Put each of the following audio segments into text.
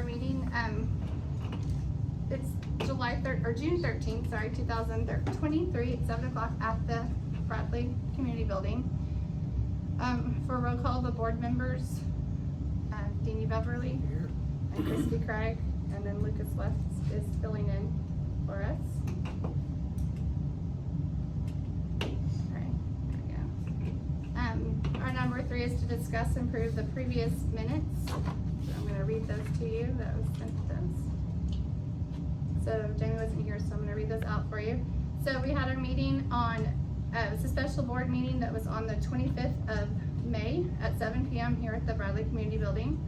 our meeting. It's June 13th, 2023 at 7 o'clock at the Bradley Community Building. For roll call, the board members, Deanie Beverly Here. and Christy Craig, and then Lucas West is filling in for us. Alright, there we go. Our number 3 is to discuss and approve the previous minutes. So I'm going to read those to you. That was sent to us. So Jamie wasn't here, so I'm going to read those out for you. So we had our meeting on, it was a special board meeting that was on the 25th of May at 7 p.m. here at the Bradley Community Building.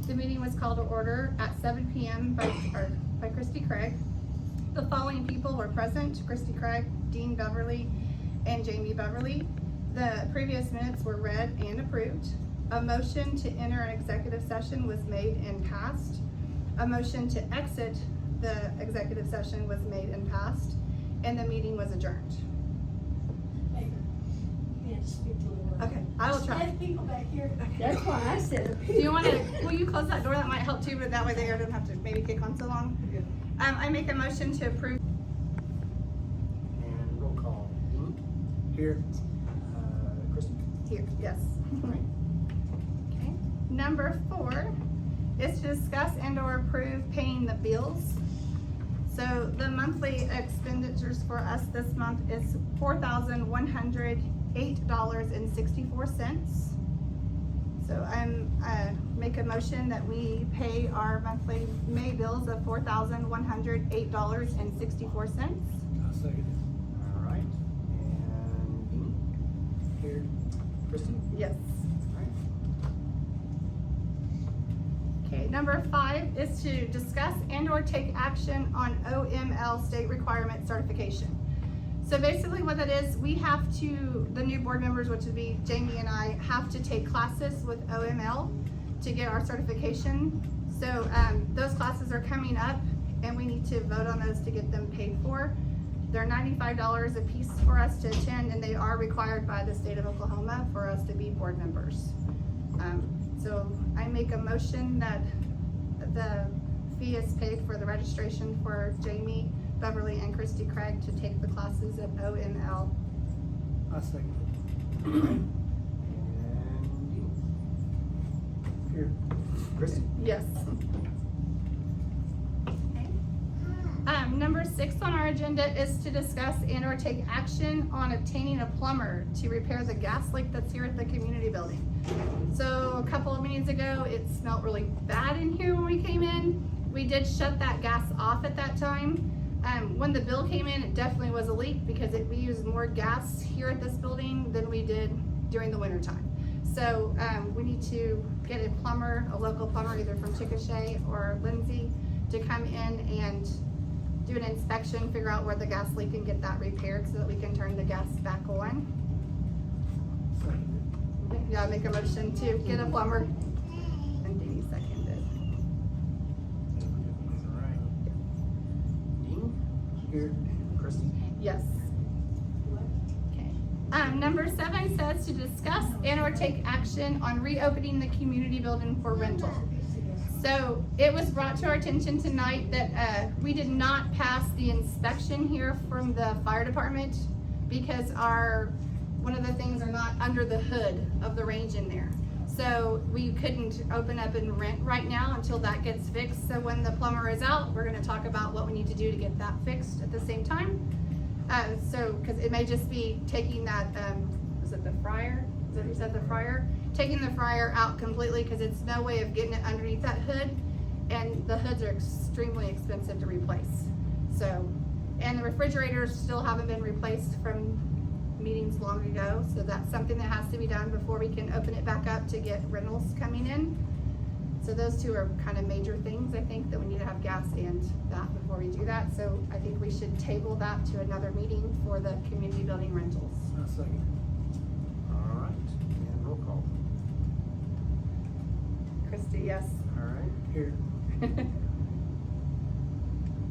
The meeting was called to order at 7 p.m. by Christy Craig. The following people were present: Christy Craig, Dean Beverly, and Jamie Beverly. The previous minutes were read and approved. A motion to enter an executive session was made and passed. A motion to exit the executive session was made and passed, and the meeting was adjourned. Baker, you can't speak to the word. Okay, I will try. There's people back here. That's why I said. Do you want to, will you close that door? That might help too, but that way the air doesn't have to maybe kick on so long. I make a motion to approve. And roll call. Dean? Here. Christy? Here, yes. Right. Okay. Number 4 is to discuss and or approve paying the bills. So the monthly expenditures for us this month is $4,108.64. So make a motion that we pay our monthly May bills of $4,108.64. I'll second it. All right. And Dean? Here. Christy? Yes. All right. Okay, number 5 is to discuss and or take action on OML state requirement certification. So basically what that is, we have to, the new board members, which would be Jamie and I, have to take classes with OML to get our certification. So those classes are coming up and we need to vote on those to get them paid for. They're $95 a piece for us to attend, and they are required by the state of Oklahoma for us to be board members. So I make a motion that the fee is paid for the registration for Jamie Beverly and Christy Craig to take the classes at OML. I'll second it. All right. And Dean? Here. Christy? Yes. Okay. Number 6 on our agenda is to discuss and or take action on obtaining a plumber to repair the gas leak that's here at the community building. So a couple of meetings ago, it smelled really bad in here when we came in. We did shut that gas off at that time. When the bill came in, it definitely was a leak because we use more gas here at this building than we did during the winter time. So we need to get a plumber, a local plumber, either from Chickasha or Lindsay, to come in and do an inspection, figure out where the gas leak and get that repaired so that we can turn the gas back on. Second Yeah, make a motion to get a plumber. And Deanie seconded. it. All right. Dean? Here. Christy? Yes. Okay. Number 7 says to discuss and or take action on reopening the community building for rental. So it was brought to our attention tonight that we did not pass the inspection here from the fire department because one of the things are not under the hood of the range in there. So we couldn't open up and rent right now until that gets fixed. So when the plumber is out, we're gonna talk about what we need to do to get that fixed at the same time. Cause it may just be taking that, was it the fryer? Is that what you said, the fryer? Taking the fryer out completely, cause it's no way of getting it underneath that hood. And the hoods are extremely expensive to replace. So, and the refrigerators still haven't been replaced from meetings long ago, so that's something that has to be done before we can open it back up to get rentals coming in. So those 2 are kind of major things, I think, that we need to have gas and that before we do that. So I think we should table that to another meeting for the community building rentals. I'll second it. All right. And roll call. Christy, yes. All right. Here.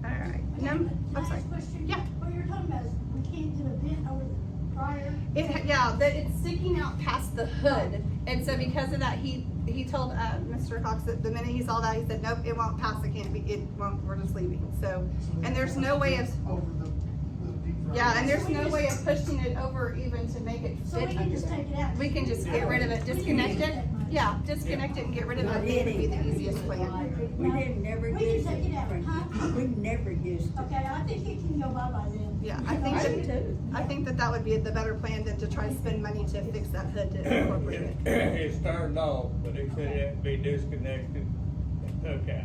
All right. Can I'm I sorry. ask a question? Yeah. What you're talking about is we can't do a bid over the prior? It's sticking out past the hood, and so because of that, he told Mr. Cox that the minute he saw that, he said, nope, it won't pass, we're just leaving, so, and there's no way of, Over the deep fryer. yeah, and there's no way of pushing it over even to make it So we fit can under just there. take it out? We can just get rid of it, disconnect it, yeah, disconnect it and get rid of it, I think would be the easiest plan. We didn't never We can use take it out, huh? We never used it. Okay, I think it can go bye-bye then. Yeah, I think that would be the better plan than to try to spend money to fix that hood to incorporate it. It's turned off, but it said it had to be disconnected and took out.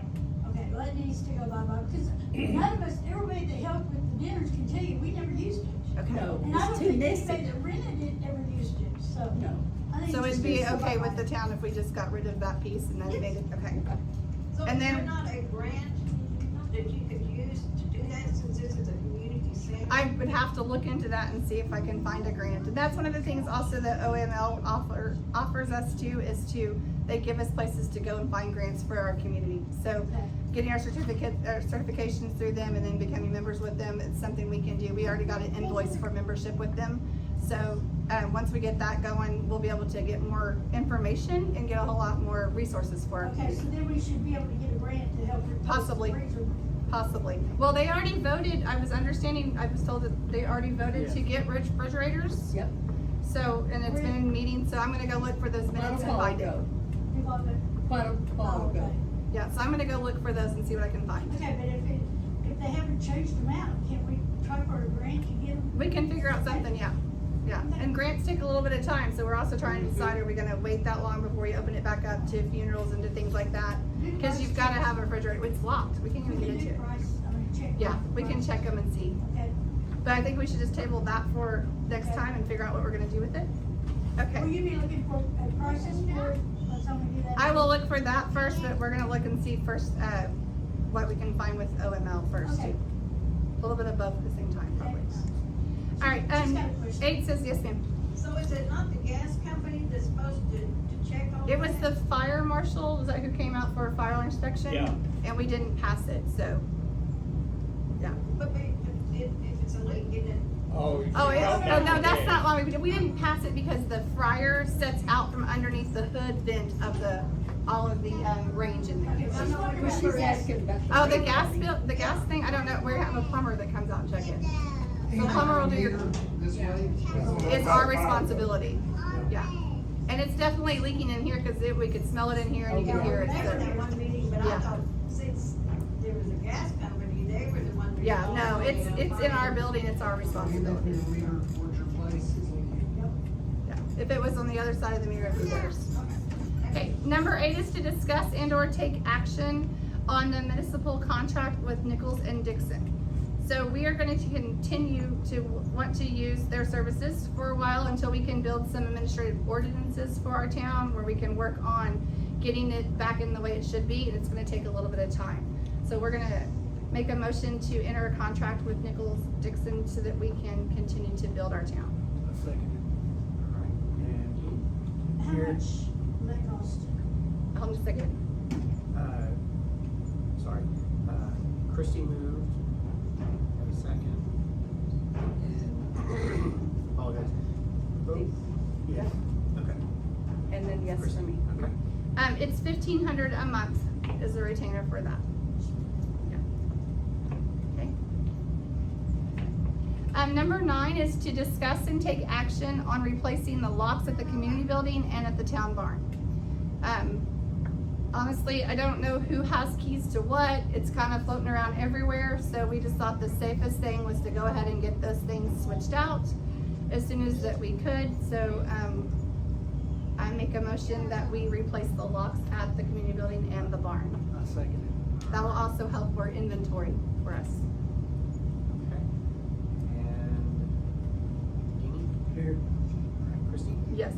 Okay, well, it needs to go bye-bye, because none of us, everybody that helped with the dinners can tell you, we never used it. Okay. No, And I don't it's too think anybody messy. that rented it ever used it, so. No. I think So it it'd just be needs to go okay with bye-bye. the town if we just got rid of that piece and then made it, okay. So And is there then- not a grant that you could use to do that since this is a community center? I would have to look into that and see if I can find a grant. And that's one of the things also that OML offers us too, is they give us places to go and find grants for our community. So Okay. getting our certifications through them and then becoming members with them, it's something we can do. We already got an invoice for membership with them. So, once we get that going, we'll be able to get more information and get a whole lot more resources for our Okay, community. so then we should be able to get a grant to help replace the Possibly. freezer. Possibly. Well, they already voted, I was told that they already voted to get refrigerators. Yep. So, and it's been in meetings, so I'm gonna go look for those minutes and find it. You want it? Quite a while Oh, okay. ago. Yeah, so I'm gonna go look for those and see what I can find. Okay, but if they haven't changed them out, can't we try for a grant to get them? We can figure out something, yeah. Yeah, and grants take a little bit of time, so we're also trying to decide, are we gonna wait that long before we open it back up to funerals and to things like that? Cause you've gotta have a refrigerator, it's locked, we can't even get into it. Yeah, we can check them and see. Okay. But I think we should just table that for next time and figure out what we're gonna do with it. Okay. Will you be looking for prices for it? By the time we do that? I will look for that first, but we're gonna look and see first, what we can find with OML first Okay. too. A little bit of both at the same time, probably. Alright, Just got a question. 8 says yes, ma'am. So is it not the gas company that's supposed to check on that? It was the fire marshal, was that who came out for a fire inspection? Yeah. And we didn't pass it, so, yeah. But if it's a leak, isn't it? Oh, No, that's not why we didn't pass it because the fryer sets out from underneath the hood vent of all of the, range in Okay, there. well, I'm not But worried she's about asking about the. Oh, the gas bill, the gas thing, I don't know, we have a plumber that comes out and check it. The plumber will do your, This way? it's our responsibility, yeah. And it's definitely leaking in here, cause we could smell it in here and you can hear it, They were so. that one meeting, but I Yeah. thought since there was a gas company, they were the one. Yeah, no, responsible, it's in our building, it's our responsibility. Your meter towards your place. Yeah, if it was on the other side of the mirror, it'd be worse. Okay, number 8 is to discuss and or take action on the municipal contract with Nichols and Dixon. So we are going to continue to want to use their services for a while until we can build some administrative ordinances for our town where we can work on getting it back in the way it should be, and it's going to take a little bit of time. So we're going to make a motion to enter a contract with Nichols Dixon so that we can continue to build our town. A second. Alright, and How here, much will that cost? Hold on a second. sorry, Christie moved, have a second. And, apologize. Vote? Yes, okay. And then yes for Christie, me. okay. It's $1,500 a month is the retainer for that. Yeah. Okay. Number 9 is to discuss and take action on replacing the locks at the community building and at the town barn. Honestly, I don't know who has keys to what. It's kind of floating around everywhere, so we just thought the safest thing was to go ahead and get those things switched out as soon as that we could. So, I make a motion that we replace the locks at the community building and the barn. I second it. That will also help for inventory for us. Okay. And Deanie? Here. Alright, Christie? Yes.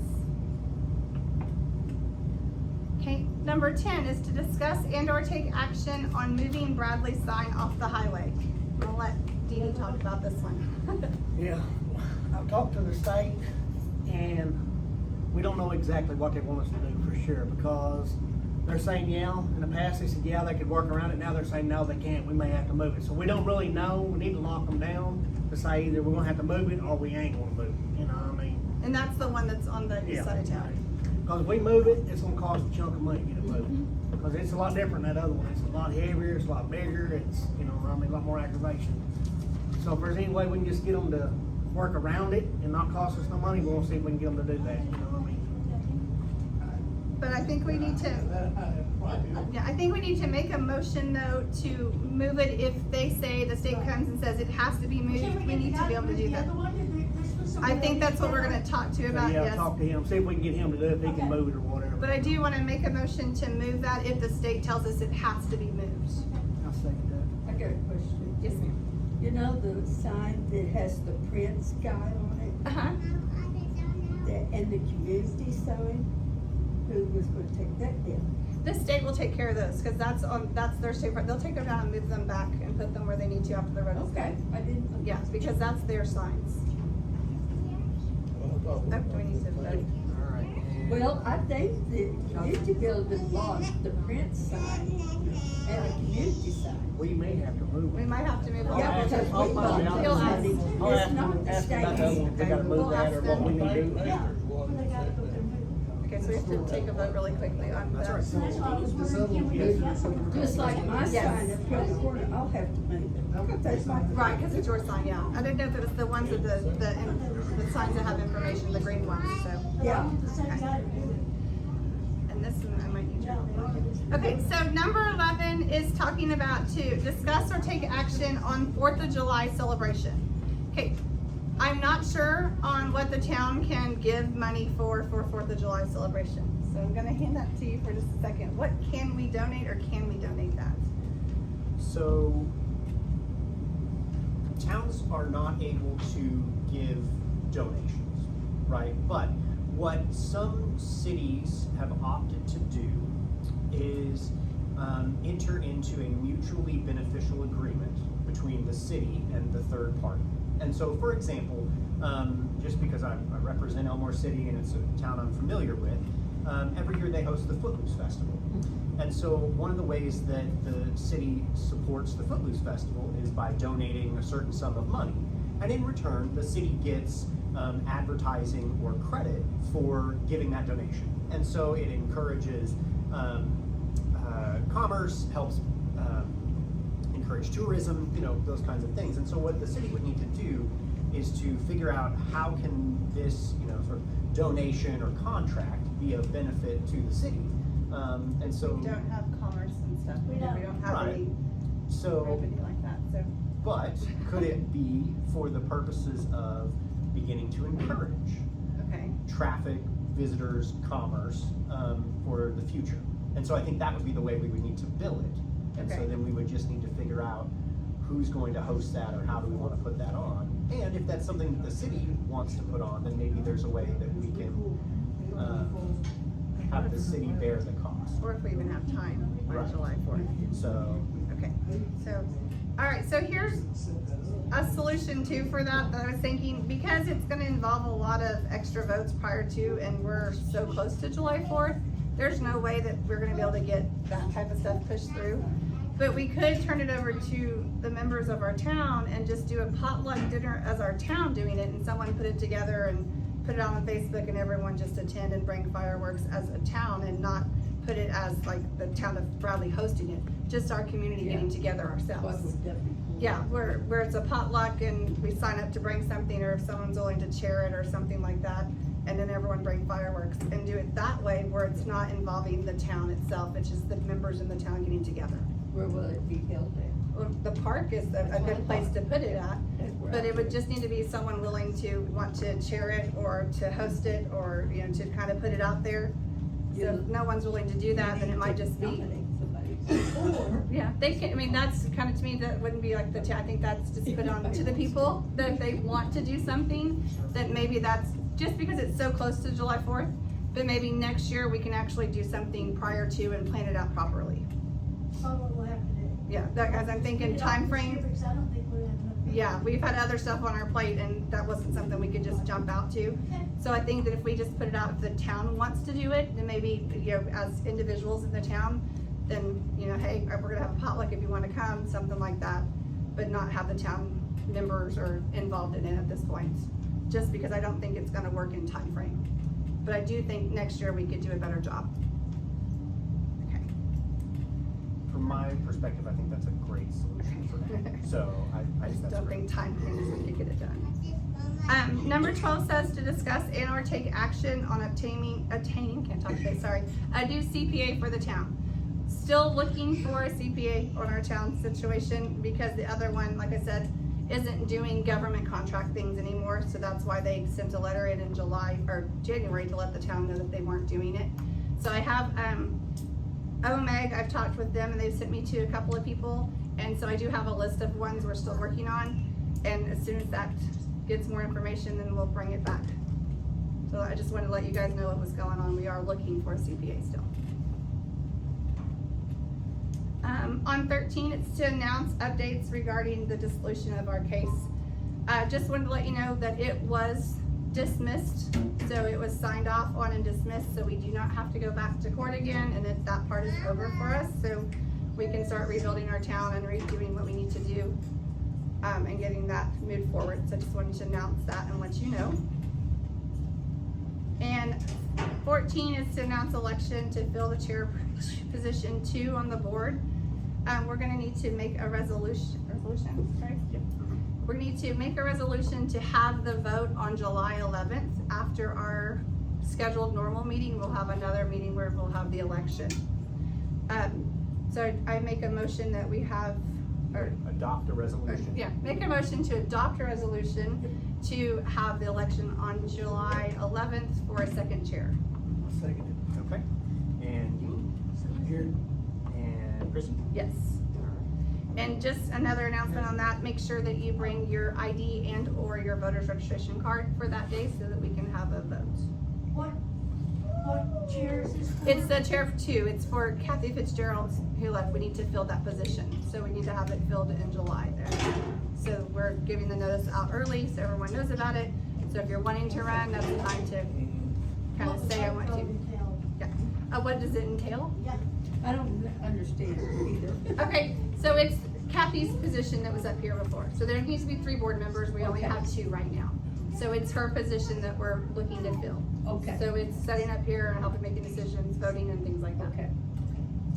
Okay, number 10 is to discuss and or take action on moving Bradley sign off the highway. I'll let Deanie talk about this one. Yeah, I've talked to the state and we don't know exactly what they want us to do for sure because they're saying, yeah, in the past they said, yeah, they could work around it. Now they're saying, no, they can't. We may have to move it. So we don't really know. We need to lock them down. to say either we're gonna have to move it or we ain't gonna move it, you know what I mean? And that's the one that's on the east Yeah. side of town. Cause if we move it, it's gonna cost a chunk of money to get it moved. Cause it's a lot different than that other one, it's a lot heavier, it's a lot bigger, it's, you know, I mean, a lot more aggravation. So if there's any way we can just get them to work around it and not cost us no money, we'll see if we can get them to do that, you know what I mean? But I think we need to, yeah, I think we need to make a motion though to move it if they say, the state comes and says it has to be moved, we need to be able to do that. I think that's what we're gonna talk to you So, about, yeah, yes. talk to him, see if we can get him to do it, if he can Okay. move it or whatever. But I do wanna make a motion to move that if the state tells us it has to be moved. I'll second I got a question. Yes, ma'am. You know the sign that has the Prince guy on it, Uh-huh. and the community sign? Who was gonna take that down? The state will take care of those, cause that's their state, they'll take them down and move them back and put them where they need to after the road is Okay, done. I didn't. Yeah, because that's their signs. Oh, do we need to vote? that. All right. and- Well, I think the community building lost the Prince sign and the community sign. We may have to move We it. might have to move it. Yeah, I'll because ask- I'll we find bought out. the He'll ask. money. I'll It's ask not him, the ask him about the other state. one, if they gotta We'll move that ask or what we them. need to do. Baker's one that said that. Okay, so we have to take a vote really quickly on That's that. right. So that's why I was This wondering, other can one, we yeah, get there's something- Just like my Yes. sign up here in the corner, I'll have to move it. That's my. Right, cause it's your sign, yeah. I didn't know if it was the ones with the signs that have information, the green ones, so. Yeah. And this one, I might need Yeah, your. Okay, so number 11 is talking about to discuss or take action on 4th of July celebration. Okay, I'm not sure on what the town can give money for 4th of July celebration. So I'm gonna hand that to you for just a second. What can we donate or can we donate that? So, towns are not able to give donations, right? But what some cities have opted to do is enter into a mutually beneficial agreement between the city and the third party. And so, for example, just because I represent Elmore City and it's a town I'm familiar with, every year they host the Footloose Festival. And so one of the ways that the city supports the Footloose Festival is by donating a certain sum of money. And in return, the city gets advertising or credit for giving that donation. And so it encourages commerce, helps encourage tourism, you know, those kinds of things. And so what the city would need to do is to figure out how can this, you know, sort of donation or contract be of benefit to the city. And so, We don't have commerce and stuff. We don't have Right. any so, revenue like that, so. but could it be for the purposes of beginning to encourage Okay, traffic, visitors, commerce, for the future? And so I think that would be the way we would need to bill it. And so Okay. then we would just need to figure out who's going to host that or how do we want to put that on. And if that's something that the city wants to put on, then maybe there's a way that we can, have the city bear the cost. or if we even have time by Right. July 4th. So, Okay, so, all right, so here's a solution too for that I was thinking, because it's gonna involve a lot of extra votes prior to, and we're so close to July 4th, there's no way that we're gonna be able to get that type of stuff pushed through. But we could turn it over to the members of our town and just do a potluck dinner as our town doing it, and someone put it together and put it on Facebook and everyone just attend and bring fireworks as a town and not put it as like the town of Bradley hosting it, just our community getting together ourselves. What was definitely cool. Yeah, where it's a potluck and we sign up to bring something, or if someone's willing to chair it or something like that, and then everyone bring fireworks and do it that way where it's not involving the town itself, it's just the members in the town getting together. Where will it be held at? Well, the park is a good place to put it at, That's where but I it would live. just need to be someone willing to want to chair it or to host it, or, you know, to kind of put it out there. So if no one's willing to do that, then it might just be. Nominate somebody. Or, Yeah, they can, I mean, that's kind of, to me, that wouldn't be like I think that's just put on to the people, that if they want to do something, that maybe that's, just because it's so close to July 4th, but maybe next year we can actually do something prior to and plan it out properly. Oh, what we'll have to do. Yeah, that, as I'm thinking timeframe, Because I don't think we'll have enough. yeah, we've had other stuff on our plate and that wasn't something we could just jump out to. So I think that if we just put it out, if the town wants to do it, then maybe, you know, as individuals in the town, then, you know, hey, we're gonna have a potluck if you wanna come, something like that, but not have the town members are involved in it at this point, just because I don't think it's gonna work in time frame. But I do think next year we could do a better job. Okay. From my perspective, I think that's a great solution for now. So I I think just that's don't great. think time frames we could get it done. Number 12 says to discuss and or take action on obtaining, can't talk today, sorry, a new CPA for the town. Still looking for a CPA on our town situation because the other one, like I said, isn't doing government contract things anymore. So that's why they sent a letter in July or January to let the town know that they weren't doing it. So I have, OMEG, I've talked with them and they've sent me to a couple of people. And so I do have a list of ones we're still working on. And as soon as that gets more information, then we'll bring it back. So I just wanted to let you guys know what was going on. We are looking for a CPA still. On 13, it's to announce updates regarding the dissolution of our case. Just wanted to let you know that it was dismissed. So it was signed off on and dismissed, so we do not have to go back to court again, and that part is over for us. So we can start rebuilding our town and redoing what we need to do, and getting that moved forward. So I just wanted to announce that and let you know. And 14 is to announce election to fill the chair position 2 on the board. We're gonna need to make a resolution, right? We need to make a resolution to have the vote on July 11th. After our scheduled normal meeting, we'll have another meeting where we'll have the election. So I make a motion that we have, or Adopt a resolution. yeah, make a motion to adopt a resolution to have the election on July 11th for a second chair. I'll second Okay. And you? Here. And Chrissy? Yes. And just another announcement on that, make sure that you bring your ID and or your voter's registration card for that day so that we can have a vote. What chair is this for? It's the chair of 2, it's for Kathy Fitzgerald who left, we need to fill that position. So we need to have it filled in July there. So we're giving the notice out early so everyone knows about it. So if you're wanting to run, that's the time to kind of say I want to. Yeah. What does it entail? Yeah. I don't understand it either. Okay, so it's Kathy's position that was up here before. So there needs to be 3 board members, we only Okay. have 2 right now. So it's her position that we're looking to fill. Okay. So it's setting up here and helping making decisions, voting and things like that. Okay.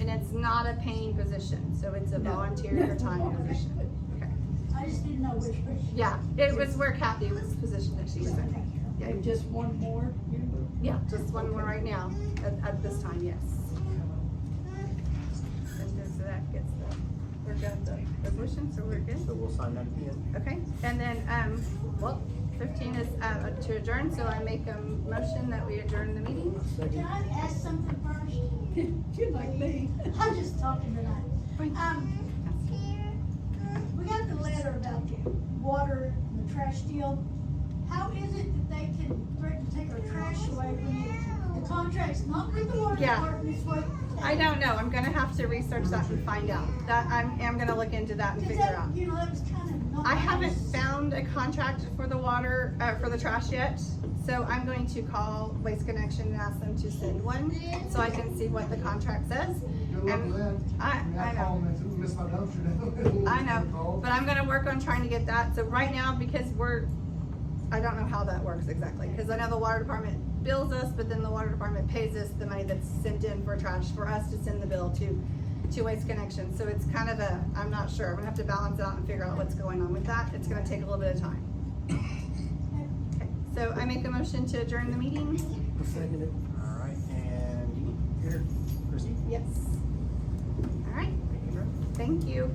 And it's not a paying position, so it's a No. volunteer No. your time position. Okay. I just didn't know which. Yeah, it was where Kathy was positioned that she was in. Yeah, And just one more member? yeah, just one more right now, at this time, yes. And so that gets we're good, the resolution, so we're good. So we'll sign that at the end. Okay, and then, well, 15 is, to adjourn, so I make a motion that we adjourn the meeting. Can I ask something first? You're like me. I'm just talking tonight. We got the letter about the water and the trash deal. How is it that they can threaten to take our trash away when the contract's not with the water Yeah. department, it's what? I don't know, I'm gonna have to research that and find out. That, I am gonna look into that and Because figure that, out. you know, that was kind of not. I haven't nice. found a contract for the water, for the trash yet, so I'm going to call Waste Connection and ask them to send one, so I can see what the contract says. Good luck with that. I know. called and said, "Miss my dumpster." I know, but I'm gonna work on trying to get that, so right now, because I don't know how that works exactly, because I know the water department bills us, but then the water department pays us the money that's sent in for trash, for us to send the bill to Waste Connection, so it's kind of I'm not sure, I'm gonna have to balance it out and figure out what's going on with that, it's gonna take a little bit of time. Okay, so I make a motion to adjourn the meeting? I'll second it. All right, and you? Here. Chrissy? Yes. All right, Thank you, Brett. thank you.